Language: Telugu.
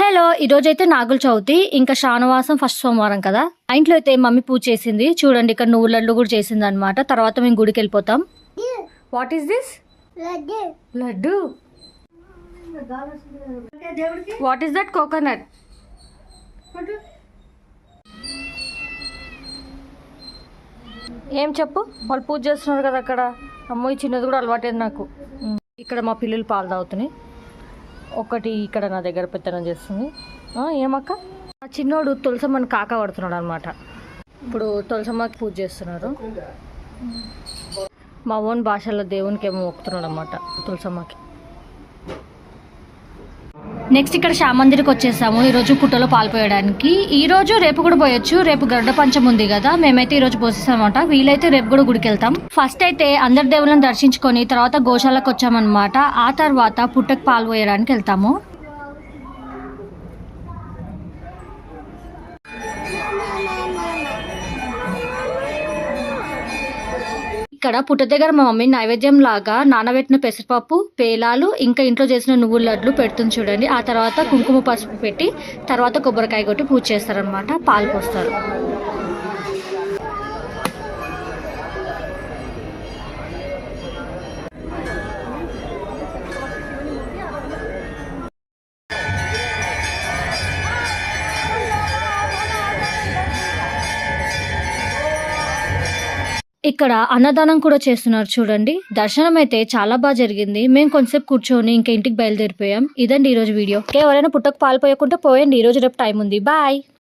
హలో, ఈరోజు అయితే నాగుల చవితి, ఇంకా శ్రావణమాసం ఫస్ట్ సోమవారం కదా. ఆ ఇంట్లో అయితే మమ్మీ పూజ చేసింది. చూడండి, ఇక్కడ నువ్వు లడ్డు కూడా చేసింది అనమాట. తర్వాత మేము గుడికి వెళ్ళిపోతాం. What is this? Laddu. What is that? Coconut. ఏం చెప్పు, వాళ్ళు పూజ చేస్తున్నారు కదా అక్కడ. అమ్మో, ఈ చిన్నది కూడా అలవాటేది నాకు. ఇక్కడ మా పిల్లలు పాలు తాగుతున్నాయి. ఒకటి ఇక్కడ నా దగ్గర పెత్తనం చేస్తుంది. ఏమక్క, ఆ చిన్నోడు తులసమ్మని కాక పడుతున్నాడు అనమాట. ఇప్పుడు తులసమ్మకి పూజ చేస్తున్నారు. మా ఓన్ భాషలో దేవునికి ఏమో మొక్కుతున్నాడు అనమాట, తులసమ్మకి. నెక్స్ట్ ఇక్కడ శ్యామందిరికి వచ్చేసాము. ఈరోజు పుట్టలో పాలు పోయడానికి. ఈరోజు రేపు కూడా పోయొచ్చు. రేపు గరుడ పంచం ఉంది కదా, మేమైతే ఈరోజు పోసేసామన్నమాట. వీలైతే రేపు కూడా గుడికి వెళ్తాం. ఫస్ట్ అయితే అందరి దేవుళ్ళని దర్శించుకొని తర్వాత గోశాలకు వచ్చామన్నమాట. ఆ తర్వాత పుట్టకు పాలు పోయడానికి వెళ్తాము. ఇక్కడ పుట్ట దగ్గర మా మమ్మీ నైవేద్యం లాగా నానబెట్టిన పెసరపప్పు, పేలాలు, ఇంకా ఇంట్లో చేసిన నువ్వుల లడ్లు పెడుతుంది చూడండి. ఆ తర్వాత కుంకుమ పసుపు పెట్టి తర్వాత కొబ్బరికాయ కొట్టి పూజ చేస్తారనమాట. పాలు పోస్తారు. ఇక్కడ అన్నదానం కూడా చేస్తున్నారు చూడండి. దర్శనం అయితే చాలా బాగా జరిగింది. మేము కొంతసేపు కూర్చొని ఇంకా ఇంటికి బయలుదేరిపోయాం. ఇదండి ఈరోజు వీడియో. ఎవరైనా పుట్టకు పాలు పోయకుంటే పోయండి. ఈరోజు రేపు టైం ఉంది. బాయ్.